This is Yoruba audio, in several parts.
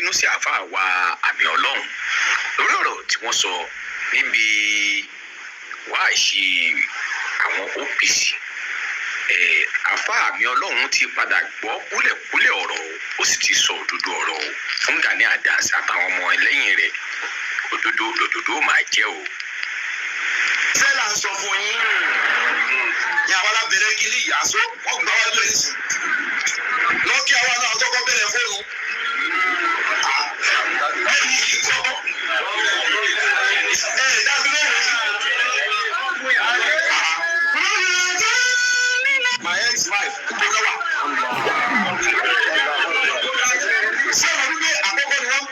bínú sí àáfàá wa àmì ọlọ́run lórí ọ̀rọ̀ tí wọ́n sọ níbi wáàsí àwọn OPC. Àáfàá àmì ọlọ́run ti padà gbọ́ kúlẹ̀kúlẹ̀ ọ̀rọ̀ ó sì ti sọ òdodo ọ̀rọ̀ fún Gani Adams àtàwọn ọmọ ẹlẹ́yìn rẹ̀. Òdodo máa jẹ́ o. Ṣé là ń sọ fún yín? Ní àwọn alábẹ̀rẹ̀ kìíní ìyàsó, wọ́n gbà wájú ẹ̀ sí. Lọ́kì àwọn náà tọ́kọ́ bẹ̀rẹ̀ fóònù. Wọ́n ní ìkọ́. Dábìlẹ̀ rẹ̀. My ex-wife, gbogbo wa. Ṣé wọ́n wípé àkọ́kọ́ ni wọ́n?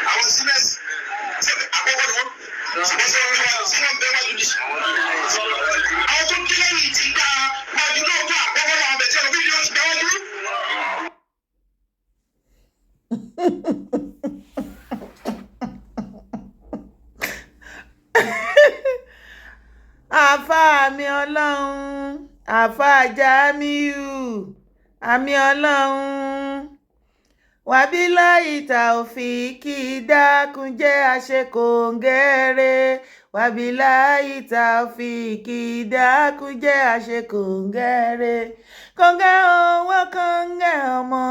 Àwọn símẹ́sì. Ṣé àkọ́kọ́ ni wọ́n? Ṣùgbọ́n ṣé wọ́n bẹ́ wájú ní sùn? Àwọn tó kí lẹ́yìn ti gba wájú náà fún àkọ́kọ́ náà bẹ̀ tí ọ̀rọ̀ fídíò ti gbá wájú. Àáfàá àmì ọlọ́run, àáfàá Jamiu àmì ọlọ́run, wàbíláì tàòfíìkì dákun jẹ́ àṣekòǹgẹ́rẹ́, wàbíláì tàòfíìkì dákun jẹ́ àṣekòǹgẹ́rẹ́, kòǹgẹ́ owó kòǹgẹ́ ọmọ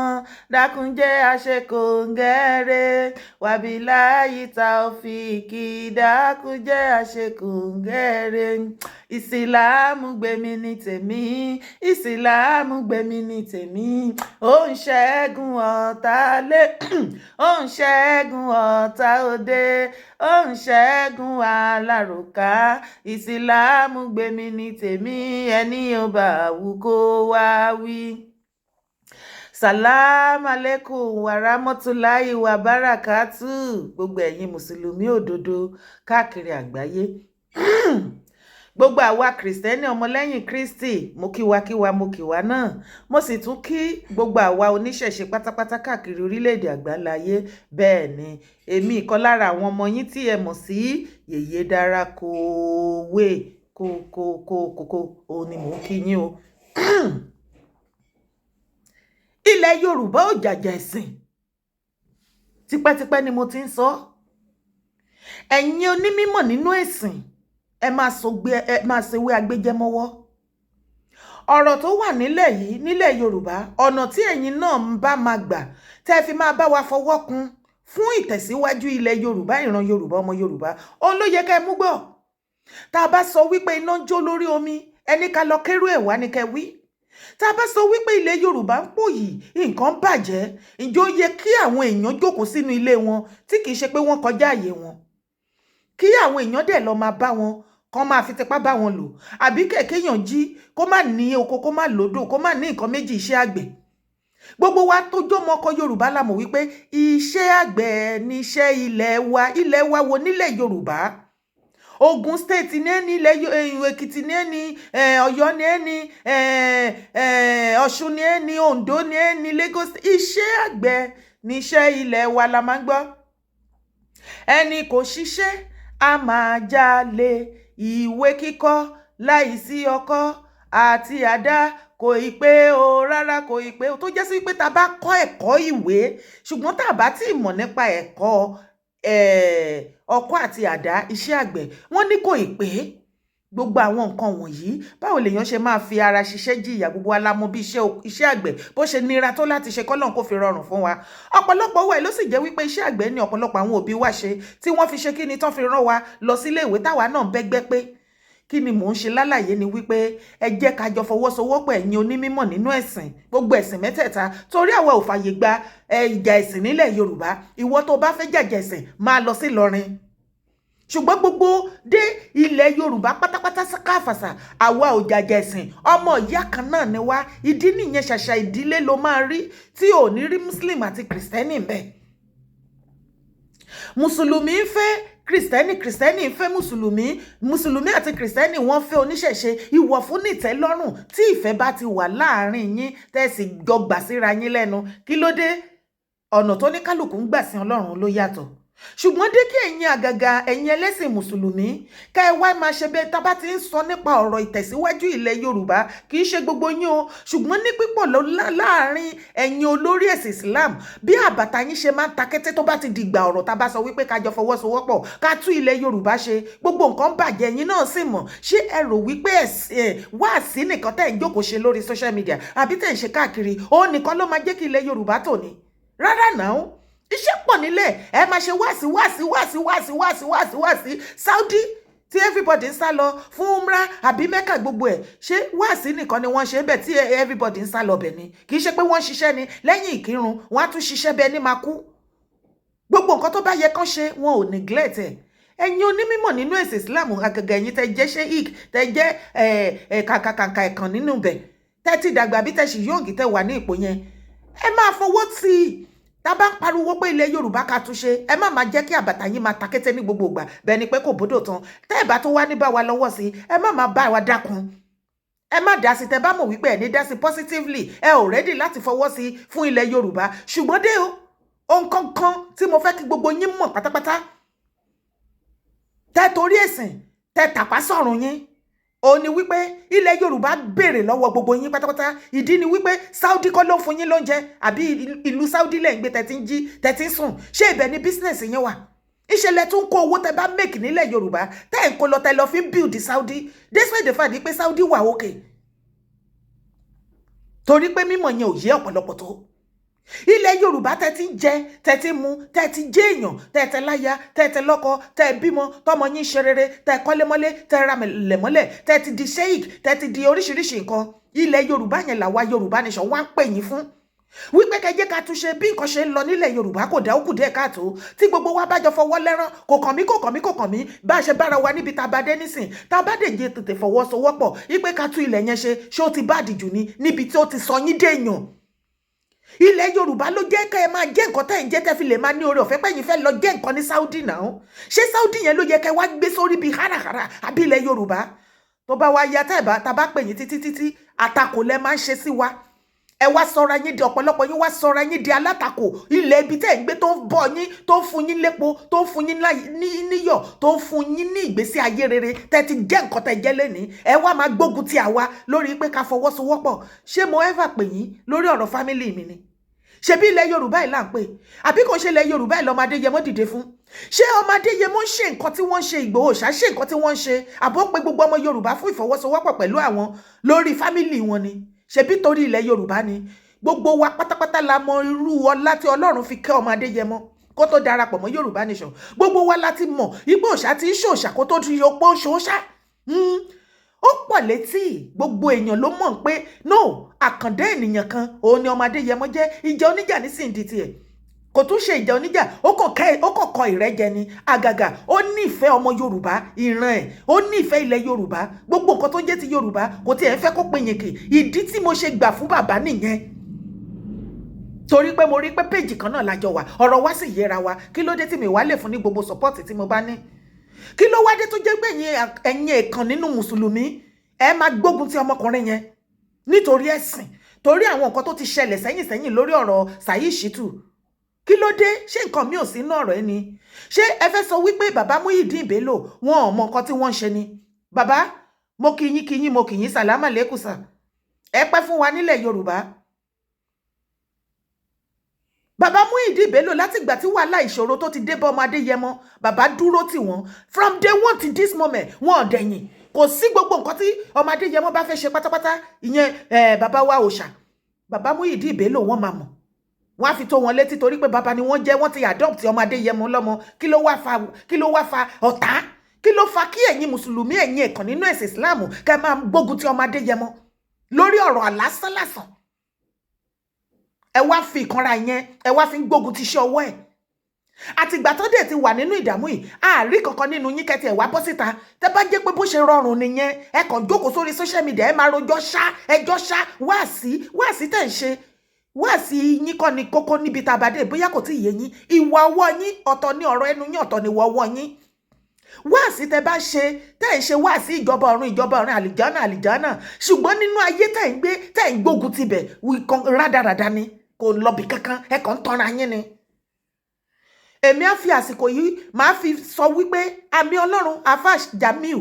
dákun jẹ́ àṣekòǹgẹ́rẹ́, wàbíláì tàòfíìkì dákun jẹ́ àṣekòǹgẹ́rẹ́. Ìsìlámù gbèmí ní tèmi, ìsìlámù gbèmí ní tèmi, ó ń ṣẹ́gun ọ̀tá lé, ó ń ṣẹ́gun ọ̀tá òde, ó ń ṣẹ́gun aláròká. Ìsìlámù gbèmí ní tèmi, ẹni ò bá wù kó wá wí. Sàlámù alékùm wàrámọ́túláì wà bárakàtù gbogbo ẹ̀yin mùsùlùmí òdodo káàkiri àgbáyé. Gbogbo àwa kìrìsìtẹ́nì ọmọlẹ́yìn Kristi mo kíwa náà, mo sì tún kí gbogbo àwa oníṣẹ̀ṣe pátápátá káàkiri orílẹ̀-èdè àgbáláyé. Bẹ́ẹ̀ ni èmi ìkan lára àwọn ọmọ yín tí ẹ mọ̀ sí Yèyé Dára Kòwé kòkòkòkò òun ni mò ń kí yín o. Ilẹ̀ Yorùbá ò jàjà ẹ̀sìn, tipẹ́tipẹ́ ni mo ti ń sọ. Ẹ̀yin onímímọ̀ nínú ẹ̀sìn ẹ máa ṣèwé agbẹjẹmọ́wọ́. Ọ̀rọ̀ tó wà nílẹ̀ yìí nílẹ̀ Yorùbá, ọ̀nà tí ẹ̀yin náà ń bá máa gbà tẹ́ fi máa bá wa fọwọ́ kun fún ìtẹ̀síwájú ilẹ̀ Yorùbá, ìran Yorùbá, ọmọ Yorùbá, òun ló yẹ ká ẹ mú gbọ́. Tá a bá sọ wípé iná ń jó lórí omi, ẹni ká lọ kérú ẹ̀ wá ní kẹ́ wí. Tá a bá sọ wípé ilẹ̀ Yorùbá ń pòyì, nǹkan bàjẹ́, ǹjẹ́ ó yẹ kí àwọn èèyàn jókòó sínú ilé wọn tí kì í ṣe pé wọ́n kọjá àyè wọn? Kí àwọn èèyàn dẹ̀ lọ máa bá wọn, kán máa fi tipá bá wọn lò, àbí kẹ̀kẹ́ yàn jí kó má ní oko, kó má lódò, kó má ní nǹkan méjì iṣẹ́ àgbẹ̀. Gbogbo wa tó jọmọ ọkọ Yorùbá la mọ̀ wípé iṣẹ́ àgbẹ̀ ni iṣẹ́ ilẹ̀ wa wo nílẹ̀ Yorùbá. Ogun State ní ẹni, ilẹ̀ Èkìtì ní ẹni, Ọ̀yọ́ ní ẹni, Ọ̀ṣun ní ẹni, Oǹdó ní ẹni, Lagos. Iṣẹ́ àgbẹ̀ ni iṣẹ́ ilẹ̀ wa la máa ń gbọ́. Ẹni kò ṣiṣẹ́ a máa jalè, ìwé kíkọ́ láìsí ọkọ́ àti àdá kò ì pé o, rárá kò ì pé o. Tó jẹ́ sí pé tá bá kọ́ ẹ̀kọ́ ìwé ṣùgbọ́n tá bá tí mọ̀ nípa ẹ̀kọ́ ọkọ́ àti àdá, iṣẹ́ àgbẹ̀, wọ́n ní kò ì pé. Gbogbo àwọn nǹkan wọ̀nyí, báwo lèèyàn ṣe máa fi ara ṣiṣẹ́ jìyà? Gbogbo wa la mọ̀ bí iṣẹ́ àgbẹ̀ bó ṣe nira tó láti ṣe, kọ́lọ́n kó fi rọrùn fún wa. Ọ̀pọ̀lọpọ̀ wa ló sì jẹ́ wípé iṣẹ́ àgbẹ̀ ni ọ̀pọ̀lọpọ̀ àwọn òbí wa ṣe, tí wọ́n fi ṣe kí ni tán fi rán wa lọ sílé ìwé táwa náà bẹ́gbẹ́ pé. Kí ni mò ń ṣe lálàyé ni wípé ẹ jẹ́ ká jọ fọwọ́sowọ́pọ̀ ẹ̀yin onímímọ̀ nínú ẹ̀sìn, gbogbo ẹ̀sìn mẹ́tẹ̀ẹ̀ta, torí àwa ò fàyè gba ìjà ẹ̀sìn nílẹ̀ Yorùbá. Ìwọ tó bá fẹ́ jàjà ẹ̀sìn máa lọ sí Ìlọrin. Ṣùgbọ́n gbogbo dé ilẹ̀ Yorùbá pátápátá káfàsà, àwa ò jàjà ẹ̀sìn, ọmọ ìyá kan náà ni wá. Ìdí nìyẹn, ṣàṣà ìdílé ló máa rí tí ò ní rí Muslim àti Kristẹni ńbẹ̀. Mùsùlùmí ń fẹ́ Kristẹni, Kristẹni ń fẹ́ Mùsùlùmí, Mùsùlùmí àti Kristẹni wọ́n fẹ́ oníṣẹ̀ṣe. Ìwọ̀ fún nìtẹ́lọ́rùn tí ìfẹ́ bá ti wà láàrin yín tẹ́sí gbọgbà síra yín lẹ́nu. Kí ló dé? Ọ̀nà tó ní kálukú ń gbà sin Ọlọ́run ló yàtọ̀. ṣùgbọ́n dé kí ẹ̀yin àgàgà ẹ̀yin ẹlẹ́sìn mùsùlùmí ká ẹ wá máa ṣe bẹ́ẹ̀ tá bá ti ń sọ nípa ọ̀rọ̀ ìtẹ̀síwájú ilẹ̀ Yorùbá kì í ṣe gbogbo yín o ṣùgbọ́n ní pípọ̀ láàrin ẹ̀yin olórí ẹ̀sìn Islam bí àbàtà yín ṣe máa ń ta kété tó bá ti dìgbà ọ̀rọ̀ tá bá sọ wípé ká jọ fọwọ́sowọ́pọ̀ ká tú ilẹ̀ Yorùbá ṣe gbogbo nǹkan bàjẹ́ ẹ̀yin náà sì mọ̀ ṣé ẹ rò wípé wáàsí nìkan tẹ̀ ń jókòó ṣe lórí social media àbí tẹ̀ ń ṣe káàkiri òun nìkan ló máa jẹ́ kí ilẹ̀ Yorùbá tò ní rárá náà iṣẹ́ pọ̀ nílẹ̀ ẹ máa ṣe wáàsí Saudi tí everybody ń sá lọ fún umrah àbí Mẹ́kà gbogbo ẹ̀ ṣé wáàsí nìkan ni wọ́n ṣe bẹ̀ tí everybody ń sá lọ bẹ̀ ni kì í ṣe pé wọ́n ń ṣiṣẹ́ ni lẹ́yìn ìkírun wọ́n á tún ṣiṣẹ́ bẹ́ẹ̀ ní máa kú gbogbo nǹkan tó bá yẹ kán ṣe wọn ò neglect ẹ̀ ẹ̀yin onímọ̀ nínú ẹ̀sìn Islam àgàgà ẹ̀yin tẹ́ jẹ́ sheik tẹ́ jẹ́ kàkàkàkà ẹ̀kan nínú bẹ̀ tẹ́ ti dàgbà bí tẹ́ ṣì yóògì tẹ́ wà ní ipò yẹn ẹ máa fọwọ́ sí i tá bá ń pariwo pé ilẹ̀ Yorùbá ká túnṣe ẹ má máa jẹ́ kí àbàtà yín máa ta kété ní gbogbo ìgbà bẹ́ẹ̀ ni pé kò bódò tán tẹ́ ẹ bá tó wá ní bá wa lọ́wọ́ sí ẹ má máa bá wa dákun ẹ má dá sí tẹ́ bá mọ̀ wípé ẹ ní dá sí positively ẹ ò ready láti fọwọ́ sí fún ilẹ̀ Yorùbá ṣùgbọ́n dé o ohun kankan tí mo fẹ́ kí gbogbo yín mọ̀ pátápátá tẹ́ torí ẹ̀sìn tẹ́ tàpá sọ̀rùn yín ó ní wípé ilẹ̀ Yorùbá béèrè lọ́wọ́ gbogbo yín pátápátá ìdí ni wípé Saudi kọ́ ló ń fún yín lóúnjẹ àbí ìlú Saudi lẹ̀ ń gbé tẹ́tí ń jí tẹ́tí ń sùn ṣé ibẹ̀ ni business yín wà ìṣẹ̀lẹ̀ tún kó owó tẹ́ bá make nílẹ̀ Yorùbá tẹ́ ń kó lọ tẹ́ lọ fi build Saudi despite the fact pé Saudi wà okay torí pé mímọ̀ yẹn ò yé ọ̀pọ̀lọpọ̀ tó ilẹ̀ Yorùbá tẹ́ ti ń jẹ tẹ́ ti mu tẹ́ ti jẹ́ èèyàn tẹ́ tẹ́ láya tẹ́ tẹ́ lọ́kọ tẹ́ bímọ tọmọ yín ṣe rere tẹ́ kọ́lémọ́lé tẹ́ ra lẹ̀mọ́lẹ̀ tẹ́ ti di sheik tẹ́ ti di oríṣiríṣi nǹkan ilẹ̀ Yorùbá yẹn làwa Yorùbá nation wá ń pè yín fún wípé kẹjẹ ká túnṣe bí nǹkan ṣe ń lọ nílẹ̀ Yorùbá kò dá òkú díẹ̀ káàtó tí gbogbo wa bá jọ fọwọ́ lẹ́rán kò kàn mí bá a ṣe bára wa níbi tá a bá dé nísìn tá a bá dé jẹ tètè fọwọ́sowọ́pọ̀ wípé ká tú ilẹ̀ yẹn ṣé ó ti bá àdìjù ni níbi tí ó ti sọ yín déèyàn ilẹ̀ Yorùbá ló jẹ́ ká ẹ máa jẹ́ nǹkan tẹ́ ń jẹ́ tẹ́ fi lè máa ní oore ọ̀fẹ́ pẹ́yìn fẹ́ lọ jẹ́ nǹkan ní Saudi náà ṣé Saudi yẹn ló yẹ kẹ́ wá gbé sórí bíi háràhárà àbí ilẹ̀ Yorùbá tó bá wá ya tá a bá pè yín títí àtakò lẹ máa ń ṣe sí wa ẹ wá sọra yín di ọ̀pọ̀lọpọ̀ yín wá sọra yín di alátakò ilẹ̀ ibi tẹ́ ń gbé tó ń bọ̀ yín tó ń fún yín lépo tó ń fún yín níyọ̀ tó ń fún yín ní ìgbésí ayé rere tẹ́ ti jẹ́ nǹkan tẹ́ jẹ́ lẹ́nìí ẹ wá máa gbógun ti àwa lórí pé ká fọwọ́sowọ́pọ̀ ṣé mo ever pè yín lórí ọ̀rọ̀ family mi ni ṣebí ilẹ̀ Yorùbá yìí là ń pè àbí kò ṣe ilẹ̀ Yorùbá yìí lọ́mọ Adéyẹmọ dìde fún ṣé ọmọ Adéyẹmọ ń ṣe nǹkan tí wọ́n ń ṣe Ìgbòho ṣá ṣe nǹkan tí wọ́n ń ṣe àbọ̀ pé gbogbo ọmọ Yorùbá fún ìfọwọ́sowọ́pọ̀ pẹ̀lú àwọn lórí fámìlì wọn ni ṣebí torí ilẹ̀ Yorùbá ni gbogbo wa pátápátá la mọ irú ọlá tí Ọlọ́run fi kẹ́ ọmọ Adéyẹmọ kó tó darapọ̀ mọ́ Yorùbá nation gbogbo wa láti mọ̀ ipò òṣà tí ń ṣòṣà kó tó di opó ṣòṣà ó pọ̀ létí gbogbo èèyàn ló mọ̀ pé no àkàndá ènìyàn kan òun ni ọmọ Adéyẹmọ jẹ́ ìjà oníjà nísìnyí tiẹ̀ kò tún ṣe ìjà oníjà ó kàn kọ ìrẹ́jẹ ni àgàgà ó nífẹ̀ẹ́ ọmọ Yorùbá ìran ẹ̀ ó nífẹ̀ẹ́ ilẹ̀ Yorùbá gbogbo nǹkan tó jẹ́ ti Yorùbá kò tiẹ̀ fẹ́ kó pinyìnkì ìdí tí mo ṣe gbà fún bàbá nìyẹn torí pé mo rí pé péjì kan náà lájọ wà ọ̀rọ̀ wá sì yẹra wa kí ló dé tí mi wá lè fún ní gbogbo support tí mo bá ní kí ló wá dé tó jẹ́ pé ẹ̀yin ẹ̀kan nínú mùsùlùmí ẹ máa gbógun ti ọmọkùnrin yẹn nítorí ẹ̀sìn torí àwọn nǹkan tó ti ṣẹlẹ̀ sẹ́yìn lórí ọ̀rọ̀ Saheed Shittu kí ló dé ṣé nǹkan mi ò sí inú ọ̀rọ̀ ẹ ni ṣé ẹ fẹ́ sọ wípé bàbá Muyideen Bello wọn ò mọ nǹkan tí wọ́n ń ṣe ni bàbá mo kí yín mo kí yín sàlámà lẹ́kùsà ẹ pẹ́ fún wa nílẹ̀ Yorùbá bàbá Muyideen Bello láti ìgbà tí wàhálà ìṣòro tó ti dé bá ọmọ Adéyẹmọ bàbá dúró tì wọ́n from day one to this moment wọn ò dẹ̀yìn kò sí gbogbo nǹkan tí ọmọ Adéyẹmọ bá fẹ́ ṣe pátápátá ìyẹn bàbá wa òòṣà bàbá Muyideen Bello wọ́n máa mọ̀ wọ́n á fi tó wọn létí torí pé bàbá ni wọ́n jẹ́ wọ́n ti adopt ọmọ Adéyẹmọ lọ́mọ kí ló wá fa ọ̀tá kí ló fa kí ẹ̀yin mùsùlùmí ẹ̀yin ẹ̀kan nínú ẹ̀sìn Islam kẹ́ máa gbógun ti ọmọ Adéyẹmọ lórí ọ̀rọ̀ àlásánlàsàn ẹ wá fi ìkanra yẹn ẹ wá fi ń gbógun ti iṣẹ́ ọwọ́ ẹ̀ àtìgbà tó dé ti wà nínú ìdààmú yìí àárí kankan nínú yín kẹtì ẹ wá bọ́ síta tẹ́ bá jẹ́ pé bó ṣe rọrùn nìyẹn ẹ kàn jókòó sórí social media ẹ máa rojọ́ ẹjọ́ wáàsí tẹ́ ń ṣe wáàsí yín kọ́ ni kókó níbi tá a bá dé bóyá kò tí ì yé yín ìwà ọwọ́ yín ọ̀tọ̀ ni ọ̀rọ̀ ẹnu yín ọ̀tọ̀ ni ìwà ọwọ́ yín wáàsí tẹ́ bá ṣe tẹ́ ń ṣe wáàsí ìjọba ọ̀run àlìjánà ṣùgbọ́n nínú ayé tẹ́ ń gbé tẹ́ ń gbógun tibẹ̀ rádaràda ni kò lọ́bì kankan ẹ kàn ń tọ́ra yín ni èmi á fi àsìkò yìí máa fi sọ wípé àmì ọlọ́run Alfa Jamiu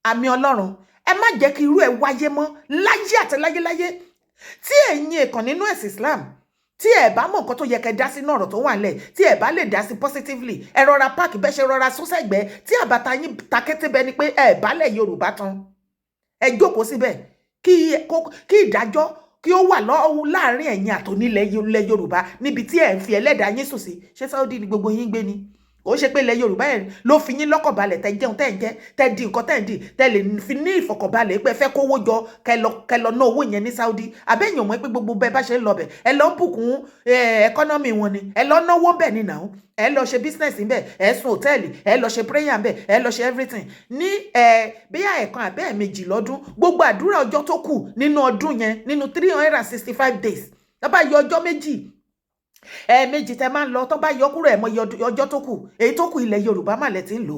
àmì ọlọ́run ẹ má jẹ́ kí irú ẹ̀ wáyé mọ́ láyé àti láyéláyé tí ẹ̀yin èèkàn nínú ẹ̀sìn Islam tí ẹ bá mọ̀ nǹkan tó yẹ kẹ́ dá sínú ọ̀rọ̀ tó wà nílẹ̀ tí ẹ bá lè dá sí positively ẹ rọra páàkì bẹ́ẹ̀ ṣe rọra sún sẹ́gbẹ̀ẹ́ tí àbàtà yín takété bẹ ni pé ẹ bálẹ̀ Yorùbá tán ẹ jókòó síbẹ̀ kí ìdájọ́ kí ó wà láàrin ẹ̀yin àtònílẹ̀ Yorùbá níbi tí ẹ̀ ń fi ẹlẹ́dàá yín sùn sí ṣé Saudi ni gbogbo yín gbé ni ó ṣe pé ilẹ̀ Yorùbá ẹ̀ ló fi yín lọ́kọ̀balẹ̀ tẹ́ jẹun tẹ́ ń jẹ tẹ́ di nǹkan tẹ́ ń di tẹ́ lè fi ní ìfọ̀kànbalẹ̀ pé fẹ́ kówó jọ kẹlọ ná owó yẹn ní Saudi àbẹ́yìn ọmọ pé gbogbo bẹ́ẹ̀ bá ṣe ń lọ bẹ̀ ẹ lọ bùkún ẹkọ́nọ́mì wọn ni ẹ lọ náwó bẹ̀ ní nàá ẹ lọ ṣe business níbẹ̀ ẹ sùn hòtẹ́ẹ̀lì ẹ lọ ṣe prayer níbẹ̀ ẹ lọ ṣe everything ní bí ẹ̀ẹ̀kan àbẹ́ ẹ̀ẹ̀mejì lọ́dún gbogbo àdúrà ọjọ́ tó kù nínú ọdún yẹn nínú 365 days tó bá yọ ọjọ́ méjì ẹ̀ẹ̀mejì tẹ máa ń lọ tó bá yọ kúrò ẹ̀mọ ọjọ́ tó kù èyí tó kù ilẹ̀ Yorùbá mà lẹ ti ń lò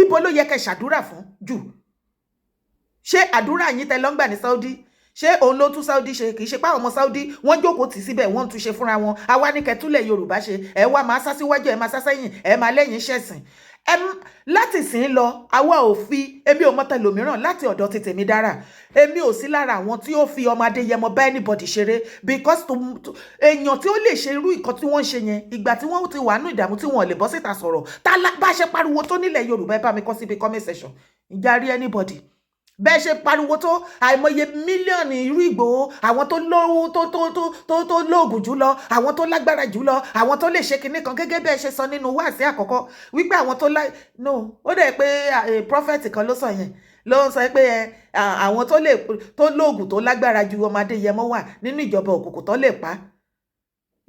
ibo ló yẹ kẹ́ ṣàdúrà fún jù ṣé àdúrà yín tẹ lọ́ngbà ní Saudi ṣé òun ló tún Saudi ṣe kì í ṣe pé àwọn ọmọ Saudi wọ́n jókòó tì síbẹ̀ wọ́n tún ṣe fúnra wọn àwa ní kẹtúlẹ̀ Yorùbá ṣe ẹ wá máa sá síwájú ẹ máa sá sẹ́yìn ẹ máa lẹ́yìn ṣẹ̀sìn láti sìn lọ àwa ò fi èmi ò mọ̀tẹ́ lòmíràn láti ọ̀dọ̀ ti tèmi dára èmi ò sí lára àwọn tí ó fi ọmọ Adéyẹmọ bá anybody ṣeré because èèyàn tí ó lè ṣe irú nǹkan tí wọ́n ń ṣe yẹn ìgbà tí wọ́n ti wà nínú ìdààmú tí wọ́n lè bọ́ síta sọ̀rọ̀ bá ṣe pariwo tó nílẹ̀ Yorùbá ẹ bá mi kọ́ síbi comment section ìjà rí anybody bẹ́ẹ̀ ṣe pariwo tó àìmọye mílíọ̀nù irú Ìgbòho àwọn tó lóògùn jùlọ àwọn tó lágbára jùlọ àwọn tó lè ṣe kinní kan gẹ́gẹ́ bẹ́ẹ̀ ṣe sọ nínú wáàsí àkọ́kọ́ wípé àwọn no ó dẹ̀ pé prophet kan ló sọ yẹn ló ń sọ pé àwọn tó lóògùn tó lágbára ju ọmọ Adéyẹmọ wà nínú ìjọba òkùnkùn tó lè pa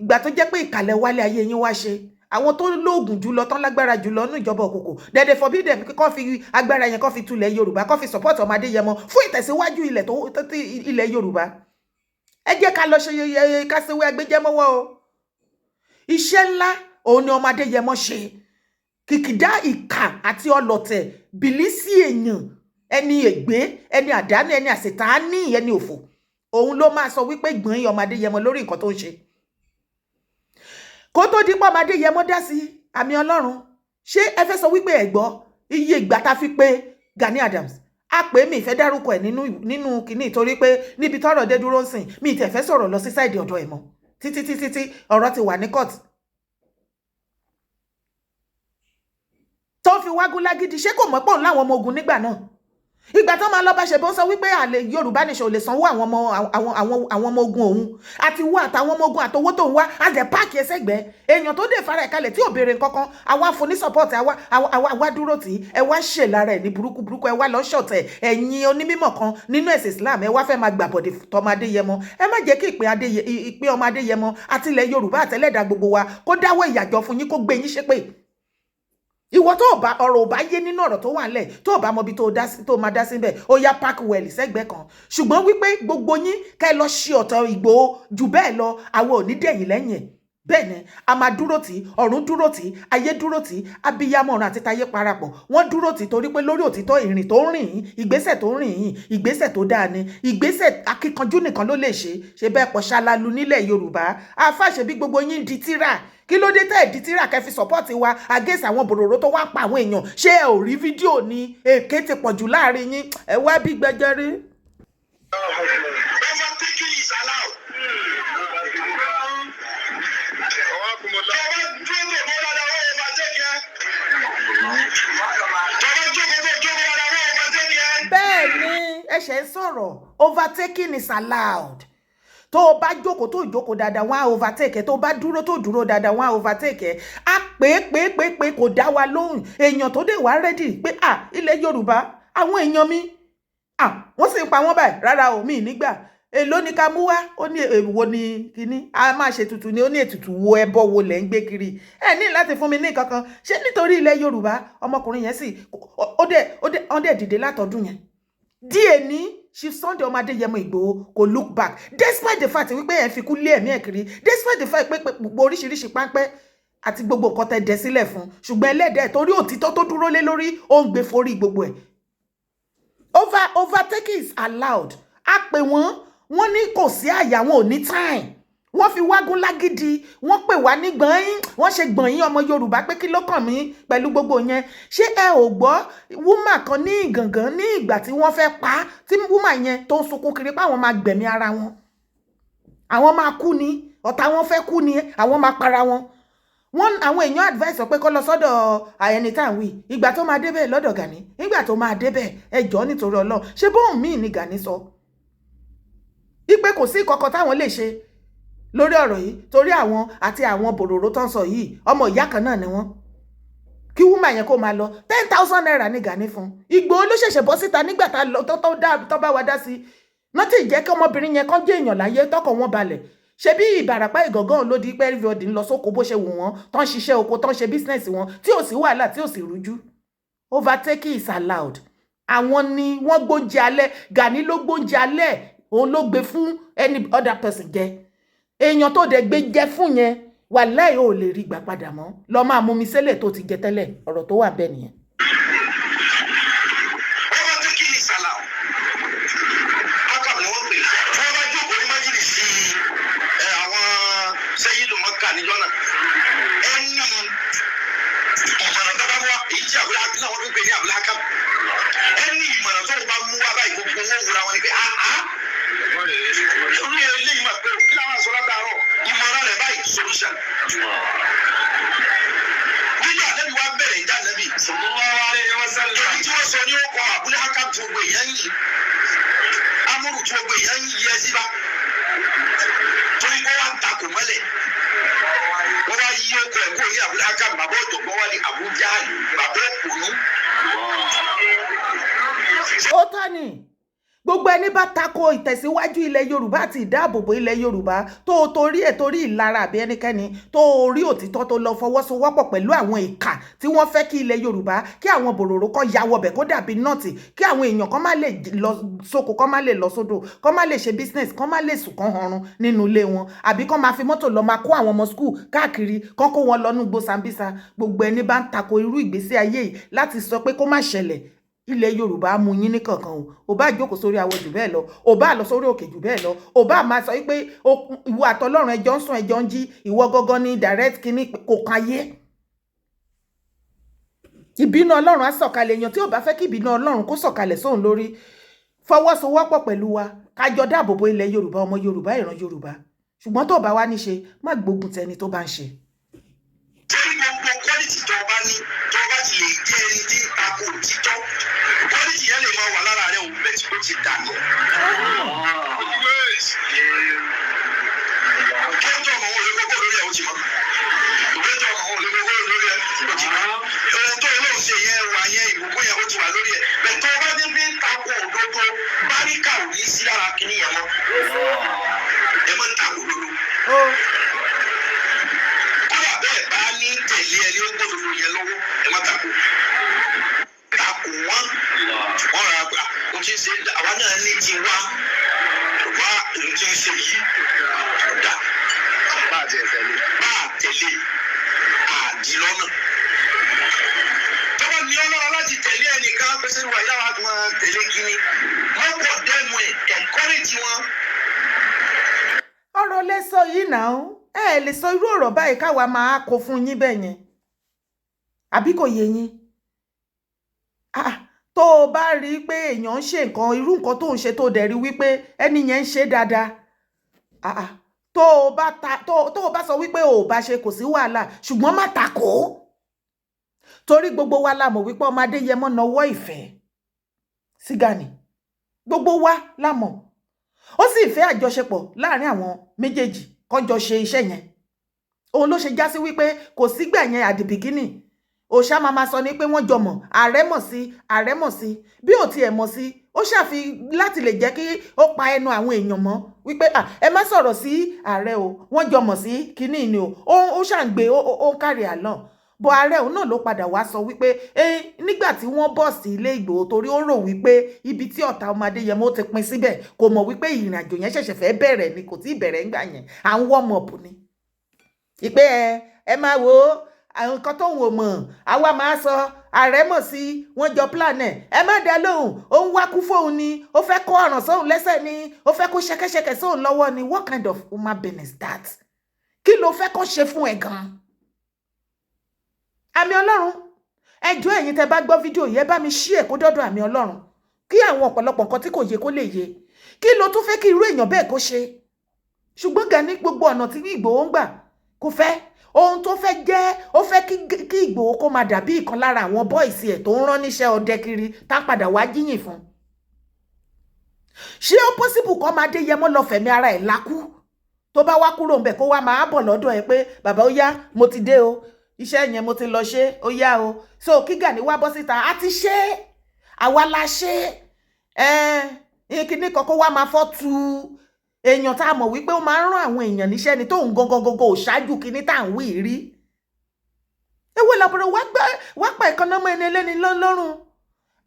ìgbà tó jẹ́ pé ìkàlẹ̀ wálé ayé yín wá ṣe àwọn tó lóògùn jùlọ tán lágbára jùlọ nínú ìjọba òkùnkùn dẹ̀dẹ̀ forbid them kọ́ fi agbára yẹn kọ́ fi tulẹ̀ Yorùbá kọ́ fi support ọmọ Adéyẹmọ fún ìtẹ̀síwájú ilẹ̀ Yorùbá ẹ jẹ́ ká lọ ṣe kásíwé agbẹjẹmọ́wọ́ o iṣẹ́ ńlá òun ni ọmọ Adéyẹmọ ṣe kìkìdá ìkà àti ọlọ̀tẹ̀ bìlísì èèyàn ẹni ègbé ẹni àdánù ẹni àṣetánì ẹni òfò òun ló máa sọ wípé gbọ̀n ọmọ Adéyẹmọ lórí nǹkan tó ń ṣe kó tó dípọ̀ ọmọ Adéyẹmọ dá sí àmì ọlọ́run ṣé ẹ fẹ́ sọ wípé ẹ gbọ́ iye ìgbà tá fi pé Gani Adams a pè mí ìfẹ́ dárúkọ ẹ̀ nínú kìíní torí pé níbi tọ́rọ̀ dé dúró ń sìn mi ìtẹ̀ fẹ́ sọ̀rọ̀ lọ sí sáìdì ọ̀dọ̀ ẹ̀ mọ́ títí ọ̀rọ̀ ti wà ní court tó fi wágún lágídí ṣé kò mọ̀ pọ̀ láwọn ọmọ ogun nígbà náà ìgbà tó máa lọ bá ṣe bó sọ wípé àlè Yorùbá nation ò lè sanwó àwọn ọmọ ogun òun àti wọ àtàwọn ọmọ ogun àtowó tó ń wá àjẹ páàkì ẹsẹ̀gbẹ́ èèyàn tó dé fara ìkalẹ̀ tí ò béèrè kankan àwa fún ní support àwa dúró tì ẹ wá ṣe lára ẹ ní burúkú ẹ wá lọ ṣọ̀tẹ̀ ẹ̀yin onímọ̀ kan nínú ẹ̀sìn Islam ẹ wá fẹ́ máa gbàbọ̀dé tọmọ Adéyẹmọ ẹ má jẹ́ kí ìpín ọmọ Adéyẹmọ àti ilẹ̀ Yorùbá àtẹlẹ́dà gbogbo wa kó dáwọ́ ìyàjọ fún yín kó gbé yín ṣépè ìwọ tó bá ọ̀rọ̀ ò bá yé nínú ọ̀rọ̀ tó wà ńlẹ̀ tó bá mọbi tó máa dá síbẹ̀ ó yá park well sẹ́gbẹ̀ẹ́ kan ṣùgbọ́n wípé gbogbo yín ká ẹ lọ ṣe ọ̀tọ̀ Ìgbòho jù bẹ́ẹ̀ lọ àwọn ò ní dẹ̀yìn lẹ́yìn ẹ̀ bẹ́ẹ̀ ni a máa dúró tì ọ̀run dúró tì ayé dúró tì abiyamọ ọ̀run àti tayé parapọ̀ wọ́n dúró tì torí pé lórí òtítọ́ ìrìn tó ń rìn yín ìgbésẹ̀ tó ń rìn yín ìgbésẹ̀ tó dáa ni ìgbésẹ̀ akíkanjú nìkan ló lè ṣe bẹ́ẹ̀ pọ̀ ṣálálu nílẹ̀ Yorùbá àfàṣe bí gbogbo yín di tírà kí ló dé tẹ́ ẹ̀ di tírà kẹ́ fi support wa against àwọn bòròró tó wá pa àwọn èèyàn ṣé ẹ ò rí fídíò ni èké ti pọ̀ jù láàrin yín ẹ wá bí gbẹjẹrí. bẹ́ẹ̀ ni ẹ ṣe ń sọ̀rọ̀ overtaking is allowed tó o bá jókòó tó jókòó dáadáa wọ́n á overtake ẹ tó o bá dúró tó dúró dáadáa wọ́n á overtake ẹ á pé kò dá wa lóhùn èèyàn tó dé wá rẹ́dì pé ilẹ̀ Yorùbá àwọn èèyàn mi wọ́n sì ń pa wọ́n báyìí rárá o mi nígbà èló ni ká mú wá ó ní èwo ni kíní a máa ṣe tutù ni ó ní ètùtù wo ẹbọ wo lẹ̀ ń gbé kiri ẹ ní láti fún mi ní kankan ṣé nítorí ilẹ̀ Yorùbá ọmọkùnrin yẹn sì ó dẹ̀ dìde látọdún yẹn díẹ̀ ní Chief Sunday ọmọ Adéyẹmọ Ìgbòho kò look back despite the fact wípé ẹ̀ fi kú lé ẹ̀mí ẹ̀ kiri despite the fact pé gbogbo oríṣiríṣi páńpẹ́ àti gbogbo nǹkan tẹ́ dẹ̀ sílẹ̀ fún ṣùgbọ́n ẹlẹ́dẹ̀ torí òtítọ́ tó dúró lé lórí ó ń gbé forí gbogbo ẹ̀ overtaking is allowed a pè wọ́n ní kò sí àyà wọn ò ní time wọ́n fi wágún lágídí wọ́n pè wá ní gbọ̀nyìn wọ́n ṣe gbọ̀nyìn ọmọ Yorùbá pé kí ló kàn mí pẹ̀lú gbogbo yẹn ṣé ẹ ò gbọ́ wúmà kan ní Ìgàngán ní ìgbà tí wọ́n fẹ́ pa á tí wúmà yẹn tó ń sunkún kiri pé àwọn máa gbẹ̀mí ara wọn àwọn máa kú ni ọ̀tá wọn fẹ́ kú ni àwọn máa para wọn àwọn èèyàn advice sọ pé kó lọ sọ́dọ̀ ẹni tá à ń wí ìgbà tó máa débẹ̀ lọ́dọ̀ Gani ìgbà tó máa débẹ̀ ẹjọ́ nítorí Ọlọ́run ṣé bóun míì ni Gani sọ ipe kò sí ìkọ̀kọ̀ táwọn lè ṣe lórí ọ̀rọ̀ yìí torí àwọn àti àwọn bòròró tó ń sọ yìí ọmọ ìyá kan náà ni wọ́n kí wúmà yẹn kó máa lọ 10,000 naira ní Gani fún Ìgbòho ló ṣẹ̀ṣẹ̀ bọ́ síta nígbà tó bá wa dá sí náà tí ìjẹ́ kí ọmọbìnrin yẹn kán jẹ́ èèyàn láyé tọkọ̀ wọn balẹ̀ ṣe bí Ìbàràpá Ìgàngán ló di pé everybody ń lọ sóko bó ṣe wù wọ́n tó ń ṣiṣẹ́ oko tó ń ṣe business wọn tí ò sí wàhálà tí ò sì rújú overtaking is allowed àwọn ni wọ́n gbóúnjẹ alẹ́ Gani ló gbóúnjẹ alẹ́ òun ló gbé fún any other person jẹ èèyàn tó dẹ̀ gbé jẹ fún yẹn wàláhì ò lè rí gbà padà mọ́ lọ máa mú mi sílẹ̀ tó ti jẹ tẹ́lẹ̀ ọ̀rọ̀ tó wà bẹ́ẹ̀ nìyẹn. ó tọ́ ni gbogbo ẹni bá tako ìtẹ̀síwájú ilẹ̀ Yorùbá àti ìdáàbòbò ilẹ̀ Yorùbá tó torí ìlara àbí ẹnikẹ́ni tó rí òtítọ́ tó lọ fọwọ́sowọ́pọ̀ pẹ̀lú àwọn ìkà tí wọ́n fẹ́ kí ilẹ̀ Yorùbá kí àwọn bòròró kan ya wọbẹ̀ kó dàbí nọ́ọ̀tì kí àwọn èèyàn kan má lè lọ sóko kan má lè lọ sódò kan má lè ṣe business kan má lè sùn kan ọrùn nínú ilé wọn àbí kan máa fi mọ́tò lọ máa kó àwọn ọmọ skul káàkiri kan kó wọn lọ́nú gbó Sambisa gbogbo ẹni bá ń tako irú ìgbésí ayé yìí láti sọ pé kó má ṣẹlẹ̀ ilẹ̀ Yorùbá mú yín ní kankan o bá jókòó sórí awọ jù bẹ́ẹ̀ lọ o bá lọ sórí òkè jù bẹ́ẹ̀ lọ o bá máa sọ pé ìwọ àtọlọ́run ẹjọ́ ń sùn ẹjọ́ ń jí ìwọ gangan ní direct kínní kò káyé ìbínú Ọlọ́run á sọ̀kalẹ̀ èèyàn tí ò bá fẹ́ kí ìbínú Ọlọ́run kó sọ̀kalẹ̀ sóhun lórí fọwọ́sowọ́pọ̀ pẹ̀lú wa kájọ dáàbòbò ilẹ̀ Yorùbá ọmọ Yorùbá ìran Yorùbá ṣùgbọ́n tó bá wá ní ṣe má gbógun tẹni tó bá ń ṣe. torí gbogbo quality tó bá ní tó bá ti lè jẹ́ ẹni tí ń tako òtítọ́ quality yẹn lè máa wà lára rẹ̀ òun bẹ́ẹ̀ tí ó ti dà ní. kẹ́ńtọ́ ọmọ wọn olókókó lórí ẹ̀ ó ti mọ́ kẹ́ńtọ́ ọmọ wọn olókókó lórí ẹ̀ ó ti mọ́ ohun tó lóun ṣe yẹn wà yẹn ìbùkún yẹn ó ti wà lórí ẹ̀ bẹ́ẹ̀ tó bá dé bí ń tako òdodo báríkà ò ní sí lára kìíní yẹn mọ́ ẹ mọ́ ń tako òdodo. kódà bẹ́ẹ̀ bá ní tẹ̀lé ẹni ó gbódodo yẹn lọ́wọ́ ẹ má tako wọn rà gbà ó ti ṣe àwa náà ní ti wá èyí tí ń ṣe yìí dà bá tẹ̀lé àdìlọ́nà tọ́wọ́ ní Ọlọ́run láti tẹ̀lé ẹnìkan pèsè wà yára máa tẹ̀lé kíní wọ́n pọ̀ dẹ́mu ẹ̀ encourage wọn. ọ̀rọ̀ lẹ sọ yìí náà ẹ lè sọ irú ọ̀rọ̀ báyìí káwa máa kó fún yín bẹ́ẹ̀ yẹn àbí kò yé yín tó o bá rí i pé èèyàn ń ṣe nǹkan irú nǹkan tó ń ṣe tó dẹ̀ rí wípé ẹni yẹn ń ṣe dáadáa tó o bá sọ wípé o ò bá ṣe kò sí wàhálà ṣùgbọ́n má takò torí gbogbo wa la mọ̀ wípé ọmọ Adéyẹmọ nawọ́ ìfẹ́ sí Gani gbogbo wa la mọ̀ ó sì fẹ́ àjọṣepọ̀ láàrin àwọn méjèèjì kọjọ ṣe iṣẹ́ yẹn òun ló ṣe já sí wípé kò sígbà yẹn at the beginning òṣà máa sọ ní pé wọ́n jọ mọ̀ ààrẹ mọ̀ sí bí ò tiẹ̀ mọ̀ sí ó ṣàfi láti lè jẹ́ kí ó pa ẹnu àwọn èèyàn mọ́ wípé ẹ má sọ̀rọ̀ sí ààrẹ o wọ́n jọ mọ̀ sí kínní ni o ó ṣàǹgbé ó ń kárí àlọ́ bọ́ ààrẹ òun náà ló padà wá sọ wípé nígbà tí wọ́n bọ̀ sí ilé Ìgbòho torí ó rò wípé ibi tí ọ̀tá ọmọ Adéyẹmọ ti pin síbẹ̀ kò mọ̀ wípé ìrìn àjò yẹn ṣẹ̀ṣẹ̀ fẹ́ bẹ̀rẹ̀ ni kò tí ì bẹ̀rẹ̀ ńgbà yẹn à ń warm up ni ìpé ẹ máa wò ó àwọn nǹkan tóun ò mọ̀ àwa máa sọ ààrẹ mọ̀ sí wọ́n jọ plan ẹ má dá lóhùn òun wá kú fóun ni ó fẹ́ kó ọ̀ràn sóun lẹ́sẹ̀ ni ó fẹ́ kó ṣẹ̀kẹ̀ṣẹ̀kẹ̀ sóun lọ́wọ́ ni. What kind of human being is that? Kí ló fẹ́ kó ṣe fún ẹ gan? Àmì Ọlọ́run ẹjọ́ ẹ̀yin tẹ́ bá gbọ́ fídíò yẹn bá mi ṣí ẹ̀ kó dọ́dọ̀ Àmì Ọlọ́run kí àwọn ọ̀pọ̀lọpọ̀ nǹkan tí kò yé kó lè yé. Kí ló tún fẹ́ kí irú èèyàn bẹ́ẹ̀ kó ṣe? Ṣùgbọ́n Gani gbogbo ọ̀nà tí Ìgbòho ń gbà kò fẹ́. Ohun tó fẹ́ jẹ́ ó fẹ́ kí Ìgbòho kó máa dàbí ìkan lára àwọn bọ́ìsì ẹ̀ tó ń rán níṣẹ́ ọdẹ kiri tá padà wá jíyìn fún. Ṣé ó possible kó máa dé Yẹmọ lọ fẹ̀mí ara ẹ̀ lákú tó bá wá kúrò ńbẹ̀ kó wá máa bọ̀ lọ́dọ̀ ẹ pé bàbá ó yá mo ti dé o iṣẹ́ yẹn mo ti lọ ṣe ó yá o. So kí Gani wá bọ́ síta á ti ṣe àwa la ṣe kíní kan kó wá máa fọ́ tu èèyàn tá a mọ̀ wípé ó máa ń rán àwọn èèyàn níṣẹ́ ni tóun gangan ò ṣáájú kíní tá à ń wí rí. Ewé làbúrò wá pa ìkànnàmọ́ ẹni ẹlẹ́ni lọ́rùn.